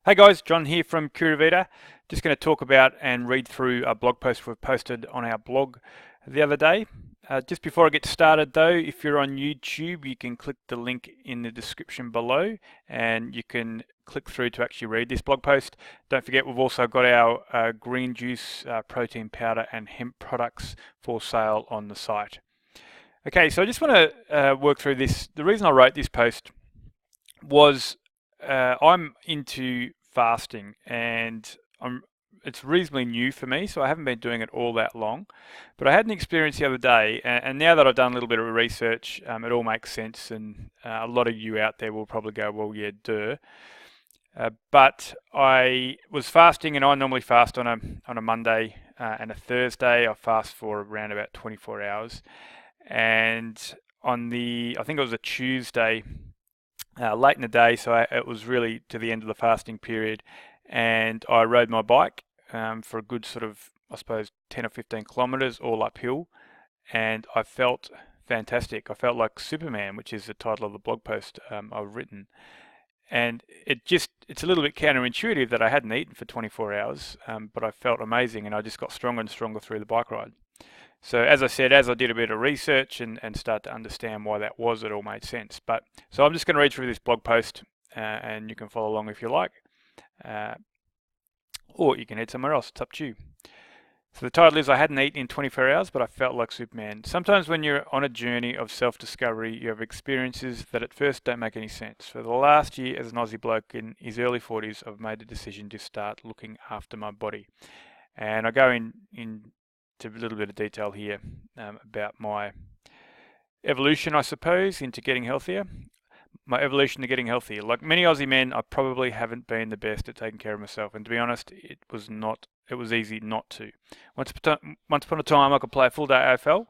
Hey guys, John here from Curavita. Just going to talk about and read through a blog post we've posted on our blog the other day. Just before I get started though, if you're on YouTube, you can click the link in the description below and you can click through to actually read this blog post. Don't forget we've also got our green juice, protein powder and hemp products for sale on the site. Okay, so I just want to work through this. The reason I wrote this post was I'm into fasting and it's reasonably new for me, so I haven't been doing it all that long. But I had an experience the other day, and now that I've done a little bit of research, it all makes sense, and a lot of you out there will probably go, well, yeah, duh. But I was fasting, and I normally fast on a Monday and a Thursday. I fast for around about 24 hours, and I think it was a Tuesday, late in the day, so it was really to the end of the fasting period, and I rode my bike for a good sort of, I suppose, 10 or 15 kilometers all uphill, and I felt fantastic. I felt like Superman, which is the title of the blog post I've written. And it's a little bit counterintuitive that I hadn't eaten for 24 hours, but I felt amazing, and I just got stronger and stronger through the bike ride. So as I said, as I did a bit of research and start to understand why that was, it all made sense. So I'm just going to read through this blog post, and you can follow along if you like, or you can head somewhere else. It's up to you. So the title is, I hadn't eaten in 24 hours, but I felt like Superman. Sometimes when you're on a journey of self-discovery, you have experiences that at first don't make any sense. For the last year, as an Aussie bloke in his early 40s, I've made the decision to start looking after my body. And I go into a little bit of detail here about my evolution, I suppose, into getting healthier. My evolution to getting healthier. Like many Aussie men, I probably haven't been the best at taking care of myself, and to be honest, it was easy not to. Once upon a time, I could play a full day AFL,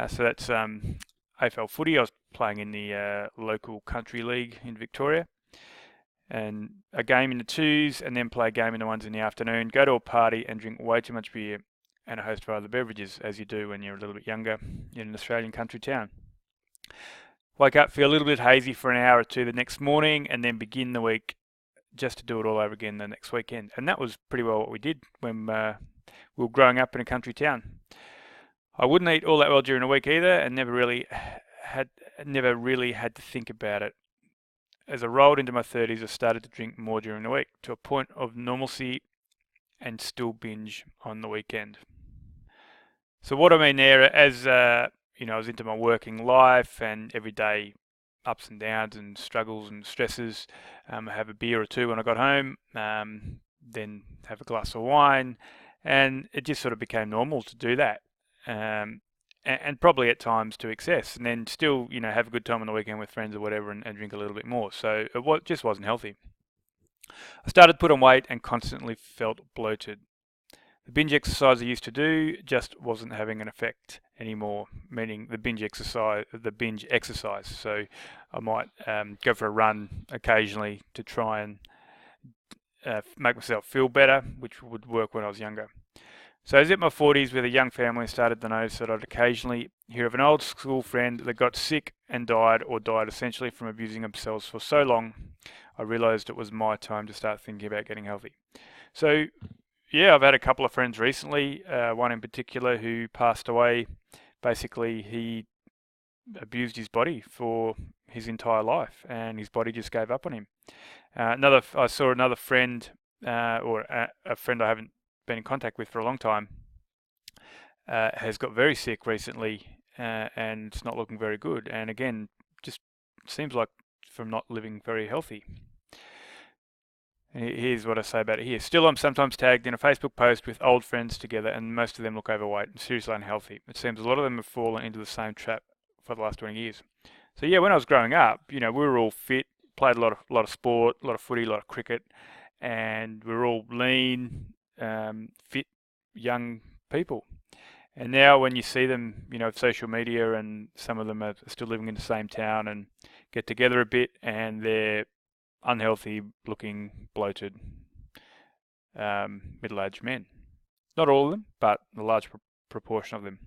so that's AFL footy. I was playing in the local country league in Victoria, and a game in the twos, and then play a game in the ones in the afternoon. Go to a party and drink way too much beer and a host of other beverages, as you do when you're a little bit younger in an Australian country town. Wake up, feel a little bit hazy for an hour or two the next morning, and then begin the week just to do it all over again the next weekend. And that was pretty well what we did when we were growing up in a country town. I wouldn't eat all that well during the week either, and never really had to think about it. As I rolled into my 30s, I started to drink more during the week, to a point of normalcy, and still binge on the weekend. So what I mean there, as I was into my working life and everyday ups and downs and struggles and stresses. I have a beer or two when I got home, then have a glass of wine, and it just sort of became normal to do that. And probably at times to excess, and then still, have a good time on the weekend with friends or whatever, and drink a little bit more. So it just wasn't healthy. I started to put on weight and constantly felt bloated. The binge exercise I used to do just wasn't having an effect anymore, meaning the binge exercise. So I might go for a run occasionally to try and make myself feel better, which would work when I was younger. So I was in my 40s with a young family and started to notice that I'd occasionally hear of an old school friend that got sick and died, or died essentially from abusing themselves for so long. I realised it was my time to start thinking about getting healthy. So yeah, I've had a couple of friends recently, one in particular who passed away. Basically, he abused his body for his entire life, and his body just gave up on him. I saw another friend, or a friend I haven't been in contact with for a long time, has got very sick recently, and it's not looking very good. And again, just seems like from not living very healthy. Here's what I say about it here. Still, I'm sometimes tagged in a Facebook post with old friends together, and most of them look overweight and seriously unhealthy. It seems a lot of them have fallen into the same trap for the last 20 years. So yeah, when I was growing up, we were all fit, played a lot of sport, a lot of footy, a lot of cricket, and we were all lean, fit, young people. And now when you see them, with social media, and some of them are still living in the same town and get together a bit, and they're unhealthy looking, bloated, middle-aged men. Not all of them, but a large proportion of them.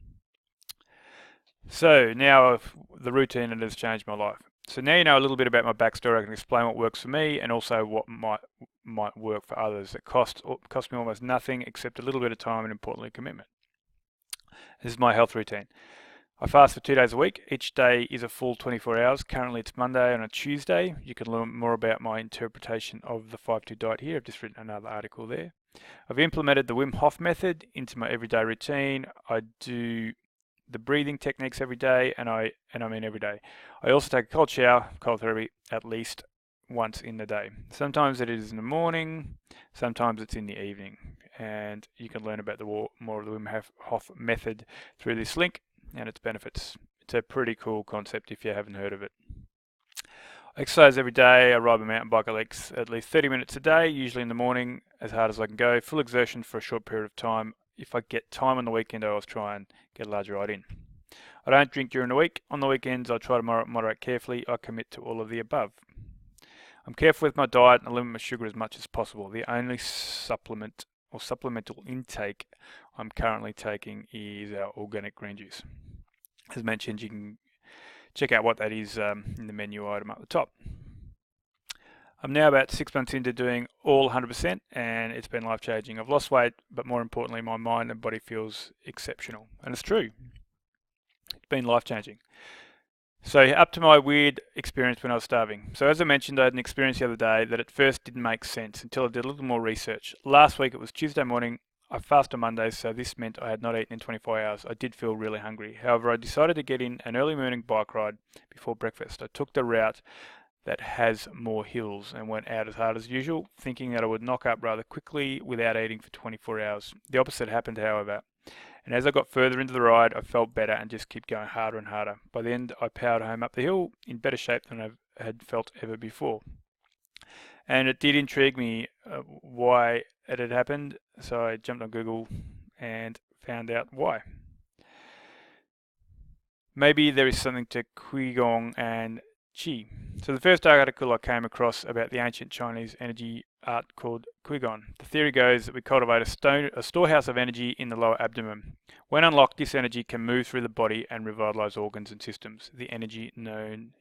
So now the routine has changed my life. So now you know a little bit about my backstory. I can explain what works for me, and also what might work for others. It cost me almost nothing except a little bit of time and, importantly, commitment. This is my health routine. I fast for 2 days a week. Each day is a full 24 hours. Currently it's Monday and a Tuesday. You can learn more about my interpretation of the 5-2 diet here. I've just written another article there. I've implemented the Wim Hof method into my everyday routine. I do the breathing techniques every day, and I mean every day. I also take a cold shower, cold therapy, at least once in the day. Sometimes it is in the morning, sometimes it's in the evening. And you can learn about more of the Wim Hof method through this link and its benefits. It's a pretty cool concept if you haven't heard of it. I exercise every day. I ride my mountain bike at least 30 minutes a day, usually in the morning, as hard as I can go. Full exertion for a short period of time. If I get time on the weekend, I always try and get a large ride in. I don't drink during the week. On the weekends, I try to moderate carefully. I commit to all of the above. I'm careful with my diet and I limit my sugar as much as possible. The only supplement or supplemental intake I'm currently taking is our organic green juice. As mentioned, you can check out what that is in the menu item up the top. I'm now about 6 months into doing all 100% and it's been life-changing. I've lost weight, but more importantly, my mind and body feels exceptional. And it's true. It's been life-changing. So up to my weird experience when I was starving. So as I mentioned, I had an experience the other day that at first didn't make sense until I did a little more research. Last week it was Tuesday morning. I fast on Mondays, so this meant I had not eaten in 24 hours. I did feel really hungry. However, I decided to get in an early morning bike ride before breakfast. I took the route that has more hills and went out as hard as usual, thinking that I would knock up rather quickly without eating for 24 hours. The opposite happened, however. And as I got further into the ride, I felt better and just kept going harder and harder. By the end, I powered home up the hill in better shape than I had felt ever before. And it did intrigue me why it had happened, so I jumped on Google and found out why. Maybe there is something to Qigong and Qi. So the first article I came across about the ancient Chinese energy art called Qigong. The theory goes that we cultivate a storehouse of energy in the lower abdomen. When unlocked, this energy can move through the body and revitalize organs and systems. The energy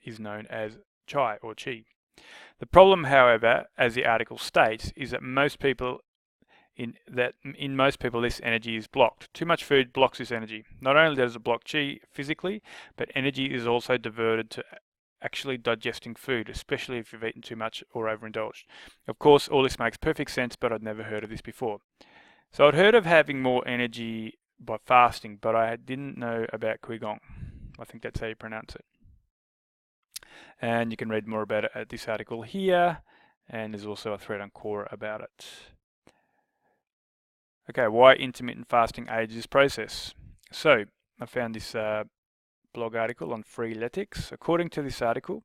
is known as Chai or Qi. The problem, however, as the article states, is that in most people this energy is blocked. Too much food blocks this energy. Not only does it block Qi physically, but energy is also diverted to actually digesting food, especially if you've eaten too much or overindulged. Of course, all this makes perfect sense, but I'd never heard of this before. So I'd heard of having more energy by fasting, but I didn't know about Qigong. I think that's how you pronounce it. And you can read more about it at this article here, and there's also a thread on Quora about it. Okay, why intermittent fasting aids this process? So I found this blog article on Freeletics. According to this article,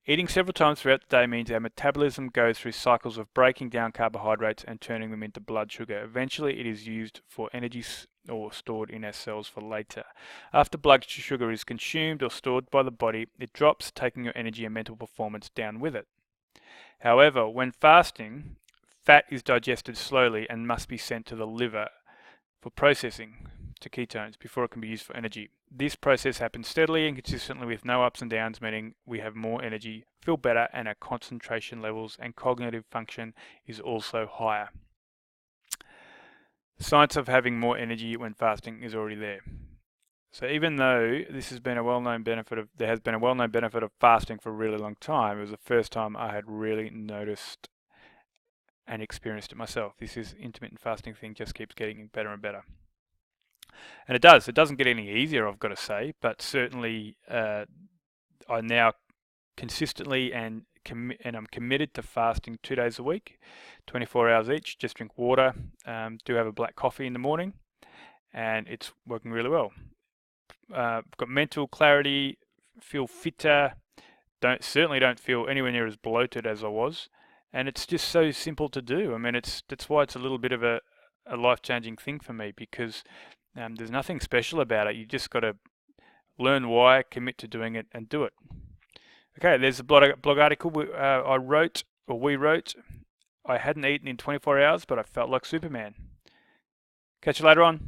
eating several times throughout the day means our metabolism goes through cycles of breaking down carbohydrates and turning them into blood sugar. Eventually, it is used for energy or stored in our cells for later. After blood sugar is consumed or stored by the body, it drops, taking your energy and mental performance down with it. However, when fasting, fat is digested slowly and must be sent to the liver for processing to ketones before it can be used for energy. This process happens steadily and consistently with no ups and downs, meaning we have more energy, feel better, and our concentration levels and cognitive function is also higher. The science of having more energy when fasting is already there. So even though this has been a well-known benefit of fasting for a really long time, it was the first time I had really noticed and experienced it myself. This intermittent fasting thing just keeps getting better and better. And it does. It doesn't get any easier, I've got to say, but certainly I now consistently and I'm committed to fasting 2 days a week, 24 hours each. Just drink water, do have a black coffee in the morning, and it's working really well. Got mental clarity, feel fitter, certainly don't feel anywhere near as bloated as I was, and it's just so simple to do. I mean, that's why it's a little bit of a life-changing thing for me, because there's nothing special about it. You just got to learn why, commit to doing it, and do it. Okay, there's a blog article we wrote. I hadn't eaten in 24 hours, but I felt like Superman. Catch you later on.